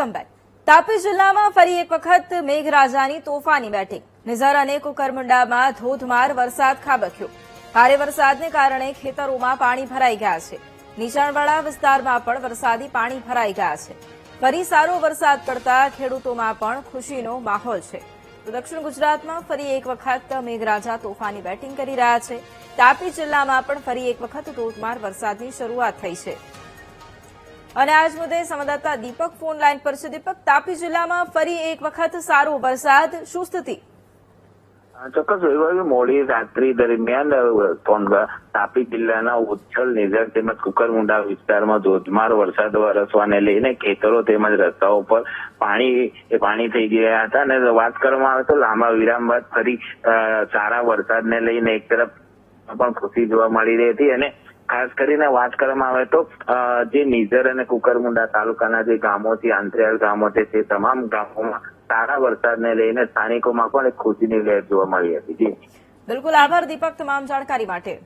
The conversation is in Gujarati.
Welcome back. તાપી જિલ્લામાં ફરી એક વખત મેઘરાજાની તોફાની બેટિંગ। નિઝર અને કુકરમુંડામાં ધોધમાર વરસાદ ખાબક્યો। ભારે વરસાદને કારણે ખેતરોમાં પાણી ભરાઈ ગયા છે। નીચાણવાળા વિસ્તારમાં પણ વરસાદી પાણી ભરાઈ ગયા છે। ફરી સારો વરસાદ પડતા ખેડૂતોમાં પણ ખુશીનો માહોલ છે। તો દક્ષિણ ગુજરાતમાં ફરી એક વખત મેઘરાજા તોફાની બેટિંગ કરી રહ્યા છે। તાપી જિલ્લામાં પણ ફરી એક વખત ધોધમાર વરસાદની શરૂઆત થઈ છે। અને આજ મુદ્દે સંવાદદાતા દીપક ફોન લાઈન પર છે। દીપક, તાપી જિલ્લામાં ફરી એક વખત સારો વરસાદ, શું સ્થિતિ? ચોક્કસ મોડી રાત્રિ દરમિયાન તાપી જિલ્લાના ઉચ્છલ, નિઝર તેમજ કુકરમુંડા વિસ્તારમાં ધોધમાર વરસાદ વરસવાને લઈને ખેતરો તેમજ રસ્તાઓ પર પાણી થઈ ગયા હતા। અને વાત કરવામાં આવે તો લાંબા વિરામ બાદ ફરી સારા વરસાદને લઈને એક તરફ પણ ખુશી જોવા મળી રહી હતી। અને ખાસ કરીને વાત કરવામાં આવે તો જે નિઝર અને કુકરમુંડા તાલુકાના જે ગામો છે, આંતરિયાળ ગામો છે, તે તમામ ગામોમાં સારા વરસાદને લઈને સ્થાનિકોમાં પણ એક ખુશીની લહેર જોવા મળી હતી। બિલકુલ, આભાર દીપક તમામ જાણકારી માટે।